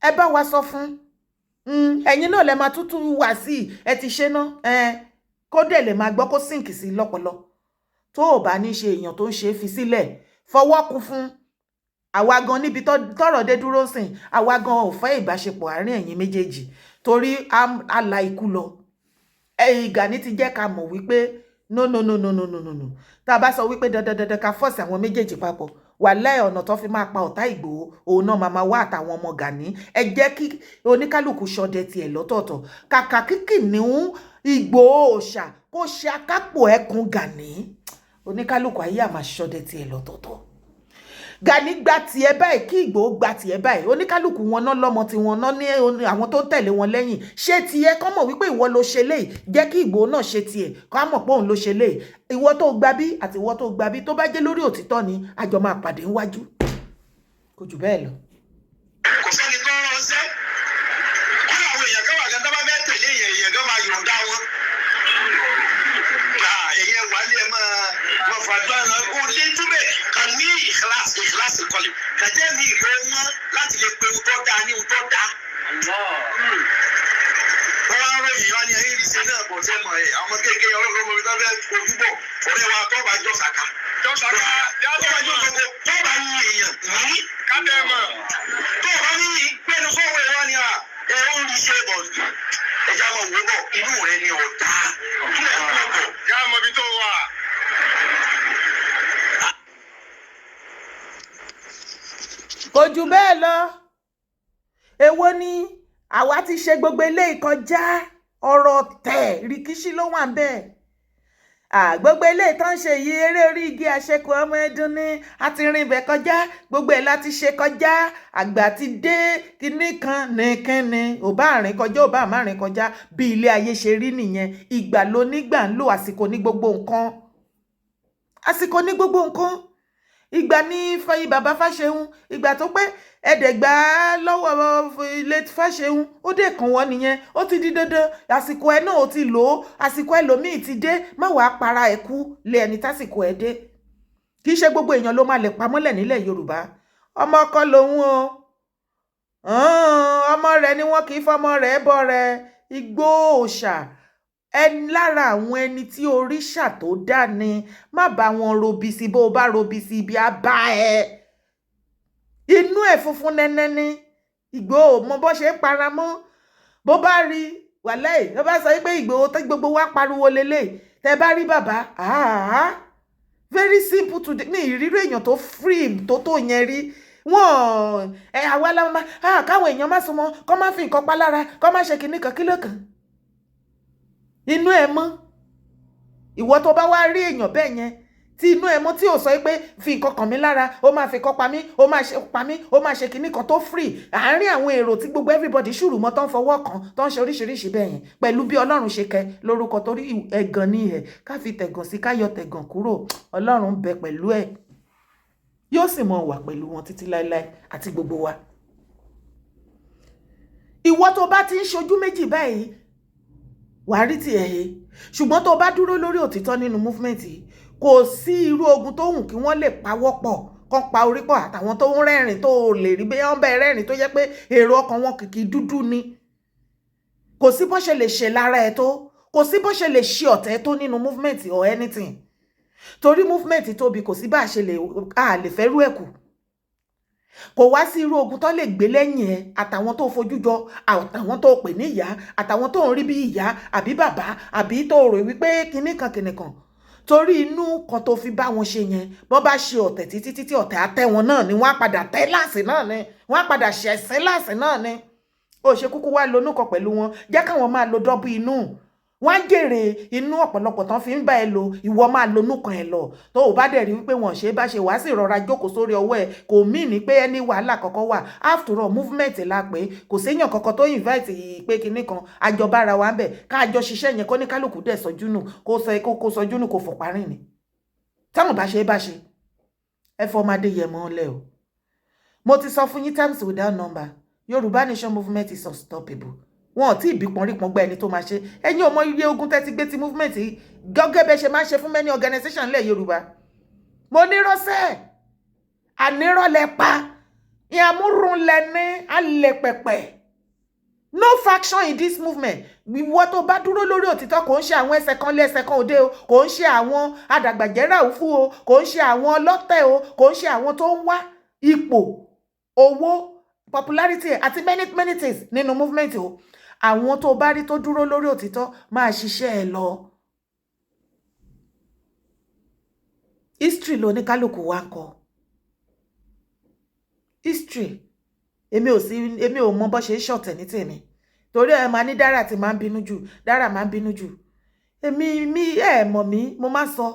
Ẹ bá wa sọ fún ẹ̀yin náà lẹ máa tútù wá sí ẹ ti ṣe ná kó dẹ̀ lè máa gbọ́ kó sínkì sí lọ́pọlọ. Tó ò bá ní ṣe èèyàn tó ń ṣe fi sílẹ̀ fọwọ́ kún fún. Àwa gan níbi tọ́rọ̀ dé dúró sìn àwa gan ò fẹ́ ìbáṣepọ̀ àárín ẹ̀yin méjèèjì torí àlà ikú lọ. Gani ti jẹ́ ká mọ̀ wípé no tá a bá sọ wípé dandan ká fọ́ọ̀sì àwọn méjèèjì papọ̀ wàláhì ọ̀nà tó fi máa pa ọ̀tá Ìgbòho òun náà máa wá àtàwọn ọmọ Gani. Ẹ jẹ́ kí oníkálùkù ṣọdẹ tiẹ̀ lọ́tọ̀ọ̀tọ̀ kàkà kíkì ní Ìgbòho òòṣà kó ṣe akápò ẹkùn Gani oníkálùkù ayé àmà ṣọdẹ tiẹ̀ lọ́tọ̀ọ̀tọ̀. Gani gba tiẹ̀ báyìí kí Ìgbòho gba tiẹ̀ báyìí oníkálùkù wọn náà lọ́mọ tí wọn náà ní àwọn tó ń tẹ̀lé wọn lẹ́yìn ṣé tiẹ̀ kọ́ mọ̀ wípé ìwọ ló ṣe léyìí jẹ́ kí Ìgbòho náà ṣe tiẹ̀ kọ́ mọ̀ pé òun ló ṣe léyìí ìwọ tó gba bí àti ìwọ tó gba bí tó bá jẹ́ lórí òtítọ́ ni àjọ máa pàdé níwájú kò jù bẹ́ẹ̀ lọ. Kò sẹ́ni tó ránṣẹ́ kí àwọn èèyàn kan wà gan tó bá fẹ́ tẹ̀lé èèyàn kan máa yọ̀ǹda wọn. Èèyàn wà ní ẹ máa fàdúrà kó lé túbẹ̀ kan ní ìkíláàsì kọ́lé kàjẹ́ mi ìlú ọmọ láti lè pe ohun tó dáa ní ohun tó dáa. Wọ́n wá ròyìn wá ní ayé ìrìnsẹ̀ náà bọ̀ sẹ́ mọ̀ ẹ̀ àwọn kékeré ọlọ́run ọmọ mi tó fẹ́ ojú bọ̀ ọ̀rẹ́ wa tó bá jọ sàkà. Tó bá jọ gbogbo tó bá ní èèyàn ní kábẹ́ mọ̀. Tó bá ní gbẹ́nu sọ́wọ́ ẹ̀ wá ní ẹ̀rọ ìṣe bọ̀ ẹja mọ̀ wò bọ̀ inú rẹ̀ ni ọ̀tá. Kí ẹ̀ kú bọ̀ yá mọ̀ bí tó wà. Kò jù bẹ́ẹ̀ lọ èwo ni àwa ti ṣe gbogbo eléyìí kọjá ọ̀rọ̀ tẹ̀ rìkíṣí ló wà bẹ́ẹ̀ gbogbo eléyìí tó ń ṣe yìí eré orí igi àṣekù ọmọ ẹdun ní àti rìn ibẹ̀ kọjá gbogbo ẹ̀ láti ṣe kọjá àgbà ti dé kinní kan nìkínni ò bá rìn kọjá ò bá má rìn kọjá bí ilé ayé ṣe rí nìyẹn ìgbà ló nígbà ń lò àsìkò ní gbogbo nǹkan àsìkò ní gbogbo nǹkan ìgbà ní fẹyì bàbá Fáṣẹ̀hùn ìgbà tó pẹ́ ẹ̀ẹ́dẹ̀gbà lọ́wọ́ ilé Fáṣẹ̀hùn ó dé kàn wọ́n nìyẹn ó ti di dandan àsìkò ẹ náà ó ti lò ó àsìkò ẹlòmíì ti dé má wàá para ẹ̀ kú lé ẹni tásìkò ẹ dé kì í ṣe gbogbo èèyàn ló máa lè pamọ́lẹ̀ nílẹ̀ Yorùbá ọmọ ọkọ lòun o ọmọ rẹ̀ ni wọ́n kì í fọmọ rẹ̀ bọ́ rẹ̀ Ìgbòho òòṣà ẹni lára àwọn ẹni tí òrìṣà tó dá ni má bá wọn robi sí bó o bá robi sí ibi á bá ẹ inú ẹ funfun nẹ́nẹ́ ní Ìgbòho mọ bó ṣe ń paramọ́ bó bá rí wàláì ló bá sọ pé Ìgbòho tó gbogbo wa pariwo lélẹ̀ tẹ bá rí bàbá very simple to ní ìrírí èèyàn tó free tó yẹn rí wọn àwa la máa káwọn èèyàn má súnmọ́ kó má fi nǹkan pa lára kó má ṣe kinní kan kí ló kàn inú ẹ mọ́ ìwọ tó bá wá rí èèyàn bẹ́ẹ̀ yẹn tí inú ẹ mọ́ tí ò sọ pé fi nǹkan kàn mí lára ó máa fi kọ́ pa mí ó máa ṣe pa mí ó máa ṣe kinní kan tó free àárín àwọn èrò tí gbogbo everybody ṣùrù mọ́ tó ń fọwọ́ kan tó ń ṣe oríṣiríṣi bẹ́ẹ̀ yẹn pẹ̀lú bí Ọlọ́run ṣe kẹ lórúkọ torí ẹ̀gàn ní ẹ̀ ká fi tẹ̀gàn sí ká yọ tẹ̀gàn kúrò Ọlọ́run bẹ pẹ̀lú ẹ̀ yóò sì mọ wà pẹ̀lú wọn títí láéláé àti gbogbo wa. Ìwọ tó bá ti ń ṣojú méjì báyìí wàá rí tiẹ̀ he ṣùgbọ́n tó bá dúró lórí òtítọ́ nínú movement yìí kò sí irú ogun tó hùn kí wọ́n lè pawọ́ pọ̀ kán pa orí pọ̀ àtàwọn tó ń rẹ́rìn tó lè rí bẹ́ẹ̀ wọ́n bẹ́ẹ̀ rẹ́rìn tó jẹ́ pé èrò ọkàn wọn kìkì dúdú ni kò sí bó ṣe lè ṣe lára ẹ̀ tó kò sí bó ṣe lè ṣe ọ̀tẹ̀ tó nínú movement or anything torí movement tóbi kò sí bá a lè fẹ́ rú ẹ̀kú kò wá sí irú ogun tó lè gbé lẹ́yìn ẹ àtàwọn tó fojú jọ àtàwọn tó pè ní ìyá àtàwọn tó ń rí bí ìyá àbí bàbá àbí tó rò wípé kìnnìkan torí inú kan tó fi bá wọn ṣe yẹn bọ́n bá ṣe ọ̀tẹ̀ títí ọ̀tẹ̀ àtẹ wọn náà ni wọ́n á padà tẹ́ láàsì náà ni wọ́n á padà ṣẹ̀sìn láàsì náà ni ó ṣe kúkú wá lonú kan pẹ̀lú wọn jẹ́ káwọn máa lo dọ́bù inú wọ́n á jèrè inú ọ̀pọ̀lọpọ̀ tán fi ń bá ẹ lò ìwọ máa lonú kan ẹ lọ tó o bá dẹ̀ rí wípé wọ́n ṣe bá ṣe wá sí ìrora jókòó sórí ọwọ́ ẹ kò mí ní pé ẹni wàhálà kọ̀ọ̀kan wà after all movement la pé kò séèyàn kankan tó invite pé kinní kan àjọbára wa ń bẹ̀ káàjọ ṣiṣẹ́ yẹn kó ní kálukú dẹ̀ sọjú nù kó sọjú nù kó fọ̀pá rìn ni táwọn bá ṣe ẹ fọmọdé yẹ mọ́ lẹ́ o mo ti sọ fún yín times without number Yorùbá Nation movement is unstoppable wọn ò tí ì bí pọnrípọn gbá ẹni tó máa ṣe ẹ̀yin ọmọ iye ogun tẹ́ ti gbé ti movement gẹ́gẹ́ bẹ́ ṣe máa ṣe fún many organization lẹ̀ Yorùbá mo nírọ́sẹ̀ ànírọ́lẹ̀ pa ìyàmúrúnlẹ̀ ní alẹ́ pẹ̀pẹ̀ no faction in this movement ìwọ tó bá dúró lórí òtítọ́ kò ń ṣe àwọn ẹsẹ̀ kan lé ẹsẹ̀ kan òde o kò ń ṣe àwọn adàgbàjẹ́rà òfu o kò ń ṣe àwọn ọlọ́tẹ̀ o kò ń ṣe àwọn tó ń wá ipò owó popularity àti many things nínú movement o àwọn tó bá rí tó dúró lórí òtítọ́ máa ṣiṣẹ́ ẹ lọ history ló ní kálukú wa ń kọ history èmi ò mọ bó ṣe ṣọ̀tẹ̀ ní tèmi torí ẹ máa ní Dára tí máa ń bínú jù Dára máa ń bínú jù èmi ẹ mọ̀ mí mo máa sọ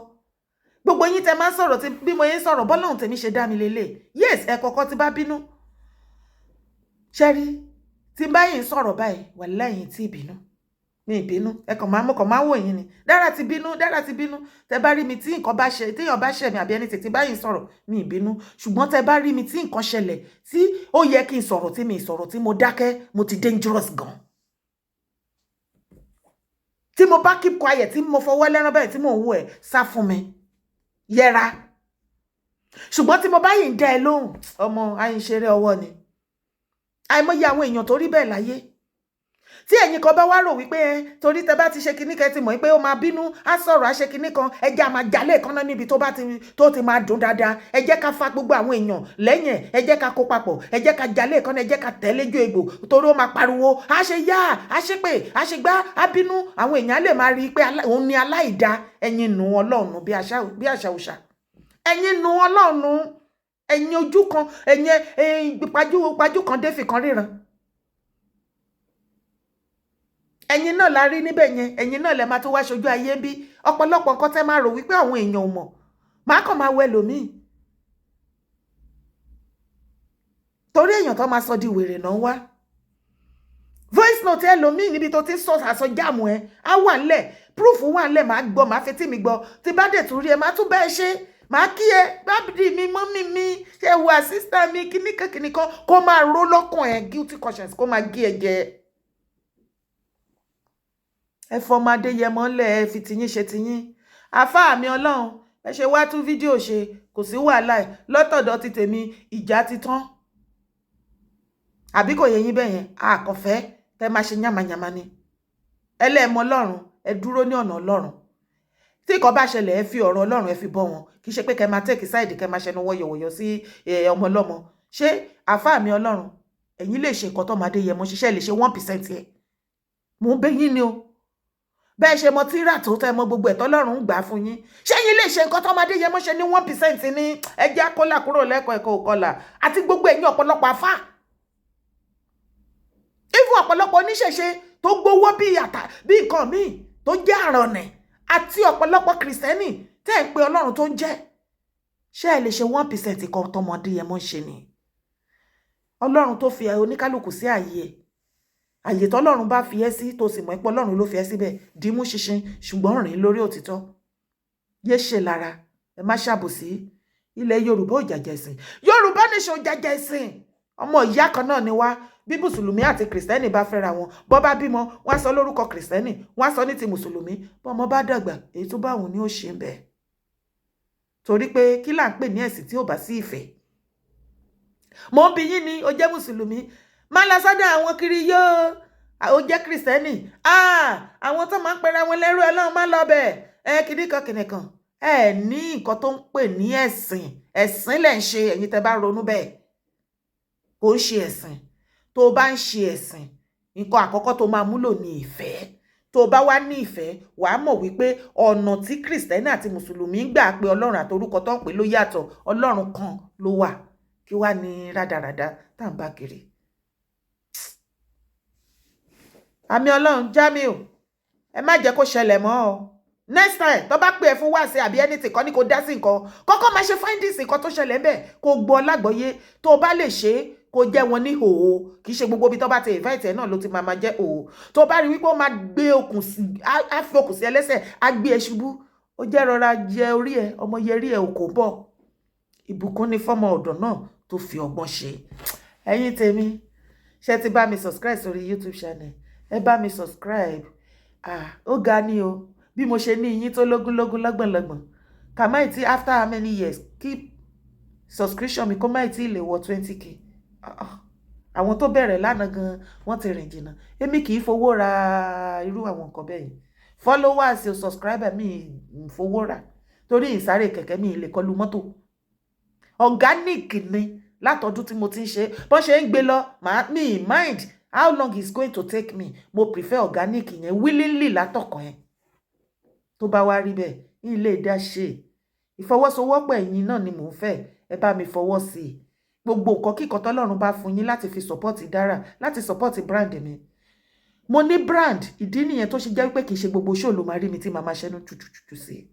gbogbo yín tẹ máa ń sọ̀rọ̀ tí bí mo yẹn ń sọ̀rọ̀ bọ́lọ́hùn tèmi ṣe dá mi lélẹ̀ yes ẹ kọ́kọ́ ti bá bínú ṣẹ́rí tí báyìí ń sọ̀rọ̀ báyìí wà lẹ́yìn tí ìbínú mi ìbínú ẹ kàn máa wò yín ni Dára ti bínú tẹ bá rí mi tí nǹkan bá ṣe téèyàn bá ṣẹ̀ mi àbí ẹni tètè báyìí ń sọ̀rọ̀ mi ìbínú ṣùgbọ́n tẹ bá rí mi tí nǹkan ṣẹlẹ̀ tí ó yẹ kí n sọ̀rọ̀ tí mi sọ̀rọ̀ tí mo dákẹ́ mo ti dangerous gan tí mo bá keep quiet tí mo fọwọ́ lẹ́rán bẹ́ẹ̀ tí mo ń wò ẹ̀ sá fún mi yẹra ṣùgbọ́n tí mo bá yìí ń dá ẹ lóhùn ọmọ àyìnṣeré ọwọ́ ni àìmọye àwọn èèyàn tó rí bẹ́ẹ̀ láyé tí ẹ̀yin kan bá wá rò wípé torí tẹ bá ti ṣe kinní kan ti mọ̀ pé ó máa bínú á sọ̀rọ̀ á ṣe kinní kan ẹ jẹ́ á máa jalè kan náà níbi tó ti máa dùn dáadáa ẹ jẹ́ ká fa gbogbo àwọn èèyàn lẹ́yìn ẹ jẹ́ ká kó papọ̀ ẹ jẹ́ ká jalè kan náà ẹ jẹ́ ká tẹ̀lé jó egbò torí ó máa pariwo á ṣe yá á ṣe pé á ṣe gbá á bínú àwọn èèyàn lè máa rí i pé òun ni aláìda ẹ̀yin nù Ọlọ́run bí àṣà òṣà ẹ̀yin nù Ọlọ́run ẹ̀yin ojú kan ẹ̀yin pajú kan défì kan ríran ẹ̀yin náà la rí níbẹ̀ yẹn ẹ̀yin náà lẹ máa tó wá ṣojú ayé ń bí ọ̀pọ̀lọpọ̀ nǹkan tẹ́ máa rò wípé àwọn èèyàn ò mọ̀ máa kàn máa wẹ lòmíì torí èèyàn tó máa sọ di wèrè náà wá voice note ẹlòmíì níbi tó ti sọ àsọjáàmù ẹ á wà ńlẹ̀ proof wà ńlẹ̀ máa gbọ́ máa fetí mi gbọ́ tí bá dẹ̀ tún rí ẹ máa tún bẹ́ẹ̀ ṣe máa kí ẹ bábìdì mi mọ́mì mi ṣe wo assistant mi kíníkan kó máa ró lọ́kàn ẹ guilty conscience kó máa gé ẹ jẹ ẹ fọmọdé yẹ mọ́lẹ̀ ẹ fi tiyín ṣe tiyín àfáà mi Ọlọ́run ẹ ṣe wá tún fídíò ṣe kò sí wàhálà ẹ lọ́tọ̀dọ̀ ti tèmi ìjà ti tán àbí kò yẹ yín bẹ́ẹ̀ yẹn àkànfẹ́ tẹ máa ṣe yàmàyàmà ni ẹlẹ́ẹ̀mọ Ọlọ́run ẹ dúró ní ọ̀nà Ọlọ́run tí kò bá ṣẹlẹ̀ ẹ fi ọ̀rọ̀ Ọlọ́run ẹ fi bọ́ wọn kì í ṣe pé kẹ máa tẹ́kì sáìdì kẹ máa ṣẹnu wọ́yọ̀wọ̀yọ̀ sí ọmọ ọlọ́mọ ṣé àfáà mi Ọlọ́run ẹ̀yin lè ṣe nǹkan tó máa dé yẹ mọ́ ṣiṣẹ́ lè ṣe 1% ẹ̀ mò ń bẹ̀ yín ni o bẹ́ẹ̀ ṣe mọ tíra tó tẹ́ mọ gbogbo ẹ̀tọ́ Ọlọ́run ń gbà fún yín ṣé yín lè ṣe nǹkan tó máa dé yẹ mọ́ ṣe ní 1% ní ẹjẹ́ akọ́là kúrò lẹ́kọ̀ọ́ ẹ̀kọ́ òkọlà àti gbogbo ẹ̀yin ọ̀pọ̀lọpọ̀ àfáà even ọ̀pọ̀lọpọ̀ oníṣẹ̀ṣe tó gbowó bí nǹkan míì tó jẹ́ àrọ̀nẹ̀ àti ọ̀pọ̀lọpọ̀ kìrìsìtẹ́nì tẹ́ ń pe Ọlọ́run tó ń jẹ́ ṣé ẹ lè ṣe 1% kan tọmọdé yẹn mọ́ ṣe ni Ọlọ́run tó fi oníkálukú sí àyè tọ́lọ́run bá fi ẹ́ sí tó sì mọ̀ pé Ọlọ́run ló fi ẹ́ síbẹ̀ dìímú ṣinṣin ṣùgbọ́n rìn lórí òtítọ́ yé ṣe lára ẹ má ṣàbòsí ilẹ̀ Yorùbá ò jàjà ẹ̀sìn Yorùbá Nation ò jàjà ẹ̀sìn ọmọ ìyá kan náà ni wá bí mùsùlùmí àti kìrìsìtẹ́nì bá fẹ́ra wọn bọ́ bá bímọ wọ́n á sọ lórúkọ kìrìsìtẹ́nì wọ́n á sọ ní ti mùsùlùmí bọ́mọ bá dàgbà èyí tó bá wù ní ó ṣe ń bẹ̀ torí pé kí là ń pè ní ẹ̀sìn tí ò bá sí ìfẹ́ mo ń bi yín ni ó jẹ́ mùsùlùmí má lọ sọ́dọ̀ àwọn kiri yóò ó jẹ́ kìrìsìtẹ́nì àwọn tó máa ń pera wọn lẹ́rú Ọlọ́run má lọ bẹ̀ kìnìkan ẹ ní nǹkan tó ń pè ní ẹ̀sìn lẹ̀ ń ṣe ẹ̀yin tẹ́ bá ronú bẹ́ẹ̀ kò ń ṣe ẹ̀sìn tó bá ń ṣe ẹ̀sìn nǹkan àkọ́kọ́ tó máa múlò ní ìfẹ́ tó bá wá ní ìfẹ́ wàá mọ̀ wípé ọ̀nà tí kìrìsìtẹ́nì àti mùsùlùmí ń gbà pé ọlọ́run àtorúkọ tó ń pè ló yàtọ̀ ọlọ́run kan ló wà kí wá ní rádaràda tá à ń bá kiri. àmì ọlọ́run Jamiu ẹ má jẹ́ kó ṣẹlẹ̀ mọ́ ọ next time tó bá pè ẹ́ fún wáàsí àbí anything kan ní kó dá sí nǹkan kọ́kọ́ máa ṣe findings nǹkan tó ṣẹlẹ̀ bẹ́ẹ̀ kó gbọ́ lágbọ́yé tó bá lè ṣe é kó jẹ́ wọn ní hòhò kì í ṣe gbogbo ibi tó bá ti invite ẹ̀ náà ló ti máa jẹ́ hòhò tó bá rí wípé ó máa gbé okùn sí á fi okùn sí ẹlẹ́sẹ̀ á gbé ẹ ṣubú ó jẹ́ rọra jẹ orí ẹ ọmọ yẹrí ẹ òkò bọ̀ ìbùkún ni fọ́mọ ọ̀dọ̀ náà tó fi ọgbọ́n ṣe. ẹ̀yin tèmi ṣé ti bá mi subscribe sórí YouTube channel ẹ bá mi subscribe ó ga ni o bí mo ṣe ní yín tó lógúnlógún lọ́gbọ̀nlọ́gbọ̀n kàmáì tí after how many years keep subscription mi kó máì tí lè wọ 20k àwọn tó bẹ̀rẹ̀ lánàá gan wọ́n ti rìn jìnnà èmi kì í fowó ra irú àwọn nǹkan bẹ́ẹ̀ yìí followers o subscriber mi ń fowó rà torí ìsáré kẹ̀kẹ́ mi lè kọlu mọ́tò organic ni látọdún tí mo ti ń ṣe bọ́n ṣe ń gbé lọ mi mind how long is going to take me mo prefer organic yẹn willingly látọkàn yẹn tó bá wá rí bẹ́ẹ̀ ilé ìdá ṣe ìfọwọ́sowọ́pọ̀ ẹ̀yin náà ni mò ń fẹ́ ẹ bá mi fọwọ́ sí i gbogbo nǹkan kíkan tọ́lọ́run bá fún yín láti fi support Dara láti support brand mi mo ní brand ìdí nìyẹn tó ṣe jẹ́ pé kì í ṣe gbogbo show ló máa rí mi tí màá máa ṣẹ́nu tútù sí i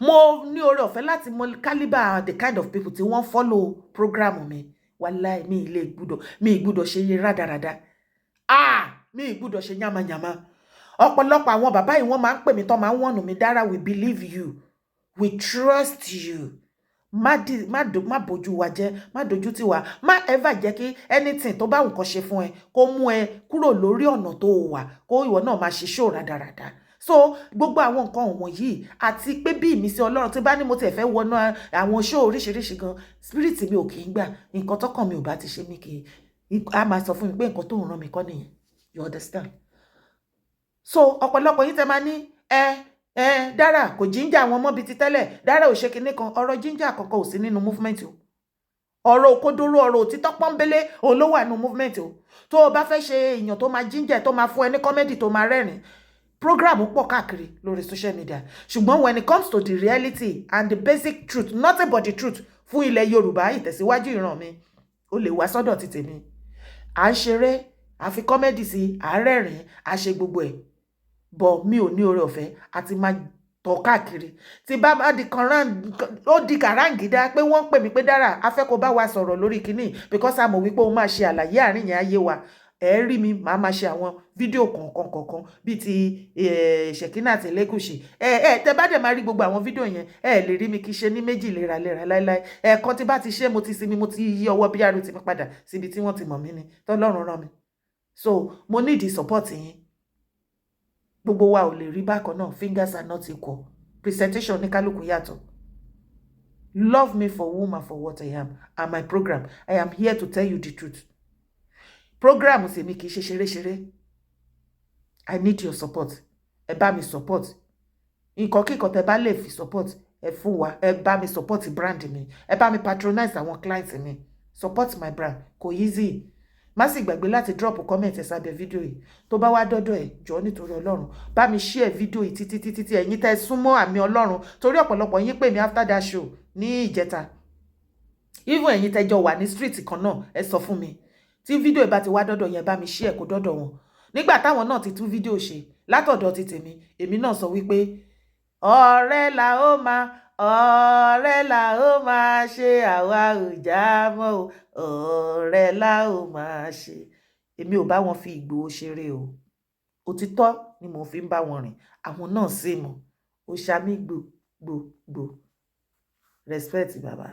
mo ní oore ọ̀fẹ́ láti mọ caliber the kind of people tí wọ́n follow program mi wàláì mi ìgbúdọ̀ ṣe yẹ rádaràda mi ìgbúdọ̀ ṣe yàmàyàmà ọ̀pọ̀lọpọ̀ àwọn bàbá yìí wọ́n máa ń pè mí tán máa ń wọ̀nù mi Dara we believe you we trust you má bójú wa jẹ́ má dojú tì wá má ever jẹ́ kí anything tó bá nǹkan ṣe fún ẹ kó mú ẹ kúrò lórí ọ̀nà tó wà kó ìwọ náà máa ṣe ṣó rádaràda so gbogbo àwọn nǹkan wọ̀nyí àti pé bí ìmísí Ọlọ́run tí bá ní mo tiẹ̀ fẹ́ wọnú àwọn ṣó oríṣiríṣi gan spirit mi ò kì í gbà nǹkan tọ́kàn mi ò bá ti ṣe mí kì í á máa sọ fún mi pé nǹkan tó ń ràn mí kọ́ nìyẹn you understand so ọ̀pọ̀lọpọ̀ yìí tẹ́ máa ní Dara kò jíńjà àwọn mọ́bi ti tẹ́lẹ̀ Dara ò ṣe kinní kan ọ̀rọ̀ jíńjà kankan ò sí nínú movement o ọ̀rọ̀ òkodoro ọ̀rọ̀ òtítọ́ pọ́nbélé òun ló wà nínú movement o tó o bá fẹ́ ṣe èèyàn tó máa jíńjà tó máa fún ẹ ní comedy tó máa rẹ́rìn program pọ̀ káàkiri lórí social media ṣùgbọ́n when it comes to the reality and the basic truth nothing but the truth fún ilẹ̀ Yorùbá ìtẹ̀síwájú ìran mi ó lè wá sọ́dọ̀ ti tèmi à ń ṣeré àfi comedy sí àárẹ̀rìn àṣe gbogbo ẹ̀ bọ̀ mi ò ní oore ọ̀fẹ́ àti máa tọ̀ káàkiri tí bá má di ó di kàráǹgídá pé wọ́n pè mí pé Dara a fẹ́ kó bá wa sọ̀rọ̀ lórí kinní because a mọ̀ wípé ó máa ṣe àlàyé àárín yẹn ayé wa ẹ rí mi màá máa ṣe àwọn fídíò kọ̀ọ̀kan bíi ti Ṣèkínà àti Elégùṣì tẹ bá dẹ̀ máa rí gbogbo àwọn fídíò yẹn lè rí mi kí ṣe ní méjì léraléra láéláé ẹ̀ẹ̀kan tí bá ti ṣe mo ti sinmi mo ti yí ọwọ́ bí arú ti mi padà síbi tí wọ́n ti mọ̀ mí ni tọ́lọ́run rán mi so mo need support yín gbogbo wa ò lè rí bákan náà fingers are not equal presentation ní kálukú yàtọ̀ love me for whom and for what I am and my program I am here to tell you the truth program sì mi kì í ṣe ṣeré I need your support ẹ bá mi support nǹkan kíkan tẹ bá lè fi support ẹ fún wa ẹ bá mi support brand mi ẹ bá mi patronize àwọn clients mi support my brand kò easy má sì gbàgbé láti drop comment ẹ sábẹ́ fídíò yìí tó bá wá dọ́dọ̀ ẹ̀ jọ̀ọ́ nítorí Ọlọ́run bá mi share fídíò yìí títí ẹ̀yin tẹ́ súnmọ́ àmì Ọlọ́run torí ọ̀pọ̀lọpọ̀ yín pè mí after that show ní ìjẹta even ẹ̀yin tẹ́ jọ wà ní street kan náà ẹ sọ fún mi tí fídíò ìbá ti wá dọ́dọ̀ yẹn bá mi share kó dọ́dọ̀ wọn nígbà táwọn náà ti tún fídíò ṣe látọ̀dọ̀ ti tèmi èmi náà sọ wípé ọ̀rẹ́ la ó máa ṣe àwa ò já mọ́ o ọ̀rẹ́ la ó máa ṣe èmi ò bá wọn fi Ìgbòho ṣeré o òtítọ́ ni mò ń fi ń bá wọn rìn àwọn náà sì mọ̀ ó ṣàmì gbò respect bàbá.